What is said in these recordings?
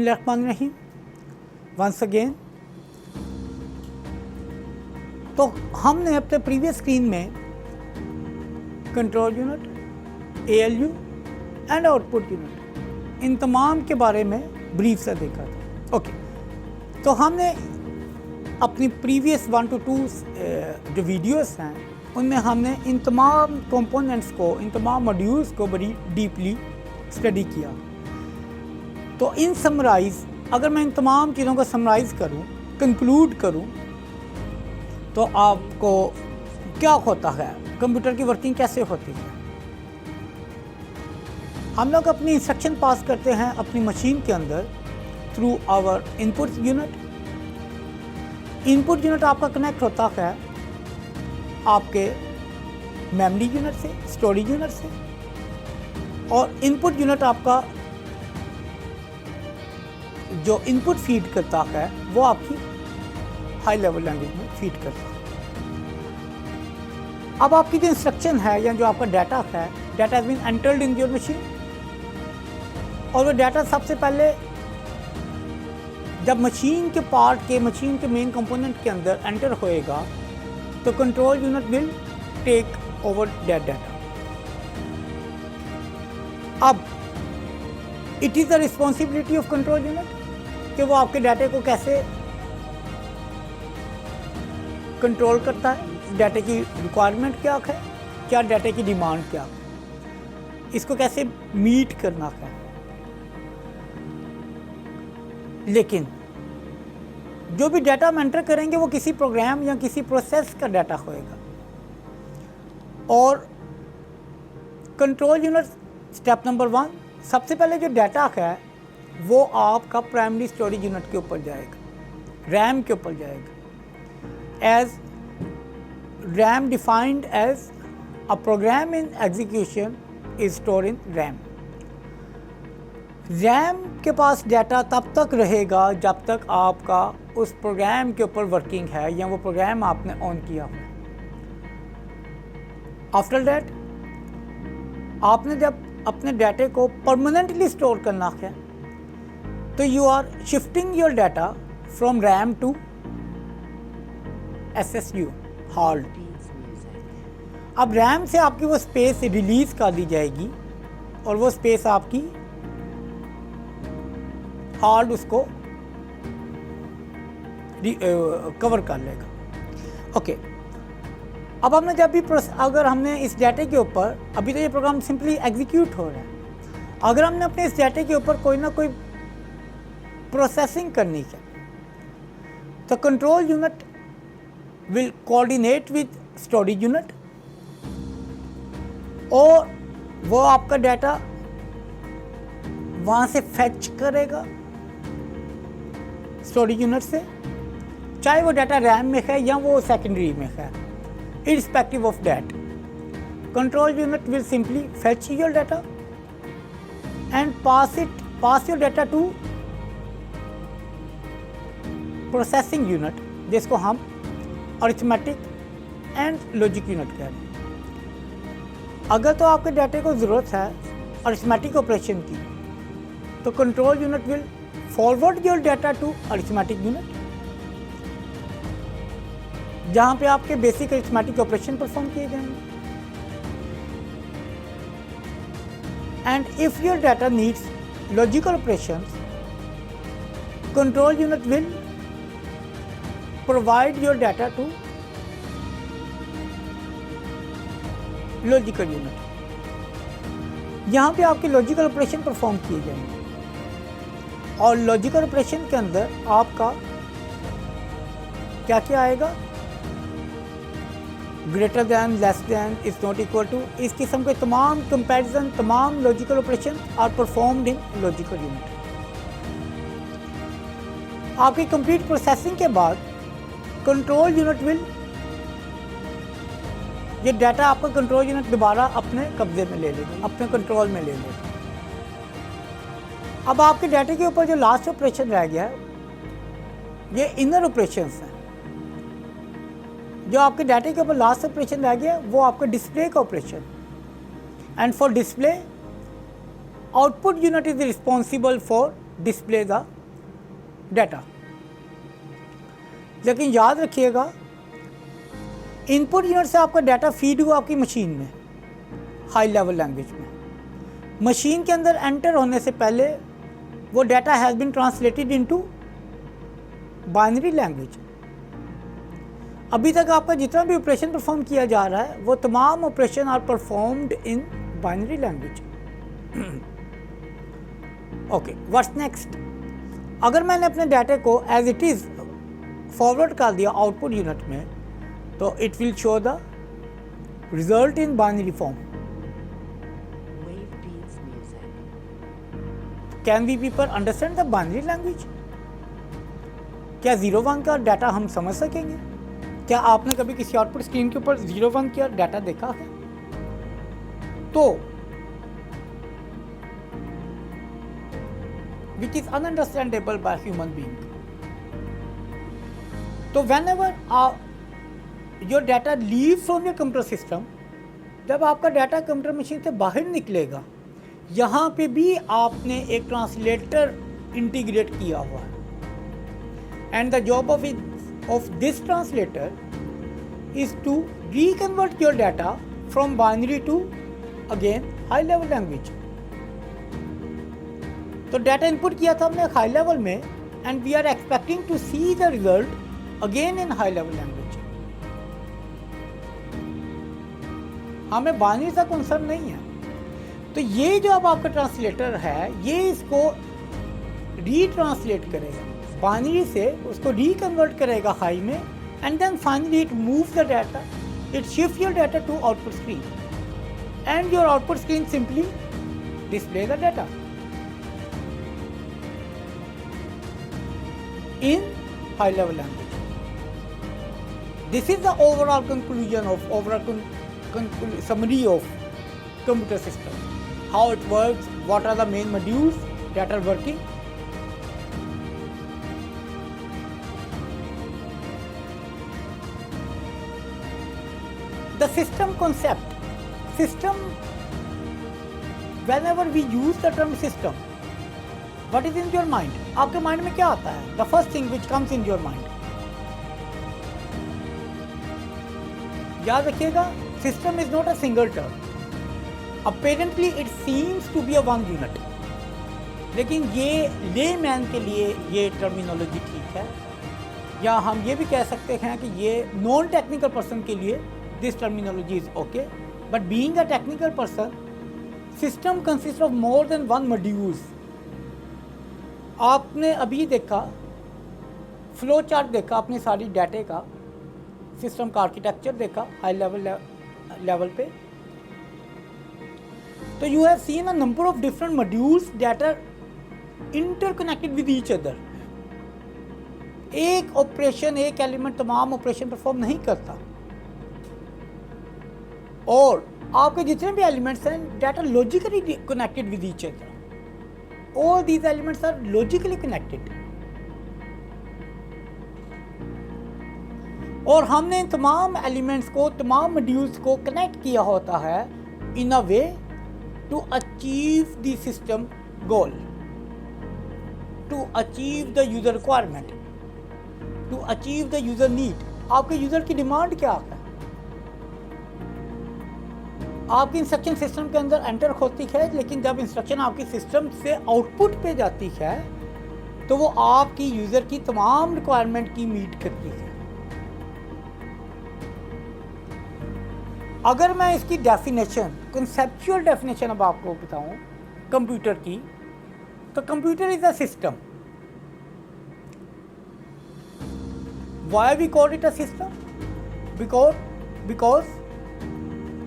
बिस्मिल्लाहिर्रहमानिर्रहीम। Once again, तो हमने अपने प्रीवियस स्क्रीन में control unit, ALU and output unit, इन तमाम के बारे में ब्रीफ से देखा था। ओके, तो हमने अपनी प्रीवियस 1 to 2 जो वीडियोस हैं उनमें हमने इन तमाम कंपोनेंट्स को, इन तमाम मॉड्यूल्स को बड़ी डीपली स्टडी किया। तो इन समराइज़, अगर मैं इन तमाम चीज़ों को समराइज़ करूं, कंक्लूड करूं, तो आपको क्या होता है, कंप्यूटर की वर्किंग कैसे होती है। हम लोग अपनी इंस्ट्रक्शन पास करते हैं अपनी मशीन के अंदर through our input unit. Input unit आपका कनेक्ट होता है आपके मेमोरी यूनिट से, स्टोरेज यूनिट से, और इनपुट यूनिट आपका जो इनपुट फीड करता है वो आपकी हाई लेवल लैंग्वेज में फीड करता है। अब आपकी जो इंस्ट्रक्शन है या जो आपका डाटा है, data has been entered in your machine, और वो डाटा सबसे पहले जब मशीन के पार्ट के, मशीन के मेन कंपोनेंट के अंदर एंटर होएगा तो control unit will take over that data. अब it is the responsibility of control unit कि वो आपके डाटे को कैसे कंट्रोल करता है, डाटे की रिक्वायरमेंट क्या है, क्या डाटे की डिमांड क्या है, इसको कैसे मीट करना है। लेकिन जो भी डाटा हम एंटर करेंगे वो किसी प्रोग्राम या किसी प्रोसेस का डाटा होएगा, और कंट्रोल यूनिट स्टेप नंबर 1, सबसे पहले जो डाटा है वो आपका प्राइमरी स्टोरेज यूनिट के ऊपर जाएगा, रैम के ऊपर जाएगा। As RAM defined as a program in execution is store in RAM. RAM के पास डाटा तब तक रहेगा जब तक आपका उस प्रोग्राम के ऊपर वर्किंग है या वो प्रोग्राम आपने ऑन किया हो। आफ्टर दैट आपने जब अपने डाटे को परमानेंटली स्टोर करना है तो you are shifting your data from RAM to SSU hard. अब रैम से आपकी वो स्पेस रिलीज कर दी जाएगी और वो स्पेस आपकी हार्ड उसको कवर कर लेगा। ओके, अब हमने जब भी अगर हमने इस डाटे के ऊपर, अभी तो ये प्रोग्राम सिंपली एग्जीक्यूट हो रहा है, अगर हमने अपने इस डाटे के ऊपर कोई ना कोई प्रोसेसिंग करनी है तो control unit will coordinate with storage unit, और वो आपका डाटा वहाँ से फैच करेगा स्टोरेज यूनिट से, चाहे वो डाटा रैम में है या वो सेकेंडरी में है। Irrespective of that, control unit will simply fetch your data and pass your data to processing unit, जिसको हम arithmetic and logic unit कह रहे हैं। अगर तो आपके डाटे को ज़रूरत है arithmetic ऑपरेशन की तो control unit will forward your data to arithmetic unit, जहाँ पे आपके बेसिक अरिथमेटिक ऑपरेशन परफॉर्म किए जाएंगे। And if your data needs logical operations, control unit will provide your data to logical unit. यहाँ पे आपके लॉजिकल ऑपरेशन परफॉर्म किए जाएंगे, और लॉजिकल ऑपरेशन के अंदर आपका क्या क्या आएगा, greater than, less than, is not equal to, इस किस्म के तमाम कंपैरिजन, तमाम logical operation are performed in logical unit. आपकी कंप्लीट प्रोसेसिंग के बाद कंट्रोल यूनिट विल, ये डाटा आपका कंट्रोल यूनिट दोबारा अपने कब्जे में ले लेगा, अपने कंट्रोल में ले लेगा। अब आपके डाटे के ऊपर जो लास्ट ऑपरेशन रह गया है ये इनर ऑपरेशंस हैं। जो आपके डाटे के ऊपर लास्ट ऑपरेशन रह गया वो आपका डिस्प्ले का operation, and for display output unit is responsible for display the data. लेकिन याद रखिएगा, इनपुट यूनिट से आपका डाटा फीड हुआ आपकी मशीन में, हाई लेवल लैंग्वेज में। मशीन के अंदर एंटर होने से पहले वो data has been translated into binary language. अभी तक आपका जितना भी ऑपरेशन परफॉर्म किया जा रहा है वो तमाम operation are performed in binary language. Okay, what's next? अगर मैंने अपने डाटा को एज इट इज़ फॉरवर्ड कर दिया आउटपुट यूनिट में, तो it will show the result in binary form. Can we people understand the binary language? क्या 0-1 का डाटा हम समझ सकेंगे? क्या आपने कभी किसी आउटपुट स्क्रीन के ऊपर 0-1 का डाटा देखा है? तो which is ununderstandable by human being. तो whenever your data leaves from your computer system, जब आपका डाटा कंप्यूटर मशीन से बाहर निकलेगा, यहाँ पे भी आपने एक ट्रांसलेटर इंटीग्रेट किया हुआ है। And the job of this translator is to reconvert your data from binary to again high level language. तो डाटा इनपुट किया था हमने हाई लेवल में, and we are expecting to see the result again in high level language. हमें binary का concern नहीं है। तो ये जो अब आपका ट्रांसलेटर है, ये इसको रीट्रांसलेट करेगा बाइनरी से, उसको रीकन्वर्ट करेगा हाई में, and then finally it move the data, it shift your data to output screen, and your output screen simply display the data in high level language. This is the overall conclusion of summary of computer system. How it works, what are the main modules that are working. The system concept. System, whenever we use the term system, what is in your mind? आपके mind में क्या आता है? The first thing which comes in your mind. याद रखिएगा, system is not a single term. Apparently it seems to be a one unit. लेकिन ये layman के लिए ये टर्मिनोलॉजी ठीक है, या हम ये भी कह सकते हैं कि ये नॉन टेक्निकल पर्सन के लिए this terminology is okay, but being a technical person, system consist of more than one modules. आपने अभी देखा, फ्लो चार्ट देखा अपने सारी डाटे का, सिस्टम का आर्किटेक्चर देखा हाई लेवल पे, तो you have seen a number of different modules that are interconnected with each other. एक ऑपरेशन, एक एलिमेंट तमाम ऑपरेशन परफॉर्म नहीं करता, और आपके जितने भी एलिमेंट्स हैं that are logically connected with each other. All these elements are logically connected. और हमने इन तमाम एलिमेंट्स को, तमाम मॉड्यूल्स को कनेक्ट किया होता है in a way to achieve the system goal, to achieve the user requirement, to achieve the user need. आपके यूजर की डिमांड क्या है? आपकी इंस्ट्रक्शन सिस्टम के अंदर एंटर होती है, लेकिन जब इंस्ट्रक्शन आपकी सिस्टम से आउटपुट पे जाती है तो वो आपकी यूज़र की तमाम रिक्वायरमेंट की मीट करती है। अगर मैं इसकी डेफिनेशन, कंसेप्चुअल डेफिनेशन अब आपको बताऊं कंप्यूटर की, तो computer is a system. Why we call it a system? Because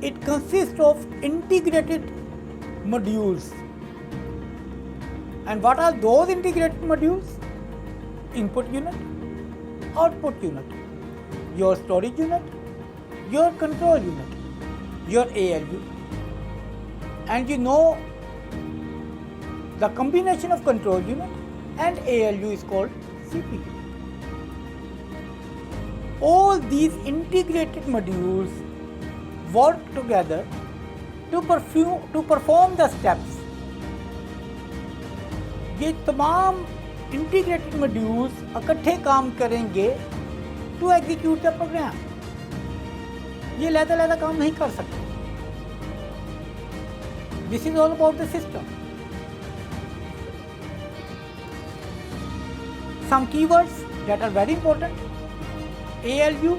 it consists of integrated modules. And what are those integrated modules? Input unit, output unit, your storage unit, your control unit, your ALU. And you know the combination of control unit and ALU is called CPU. All these integrated modules work together to perform the steps. ये तमाम integrated modules इकट्ठे काम करेंगे to execute the programme. ये लहदा काम नहीं कर सकते। This is all about the system. Some keywords that are very important, ALU,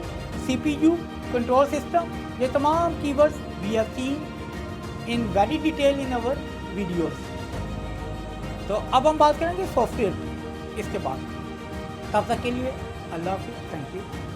CPU, control system, ये तमाम keywords we have seen in very detail in our videos. तो अब हम बात करेंगे सॉफ्टवेयर इसके बाद। तब तक के लिए अल्लाह हाफिज़, थैंक यू।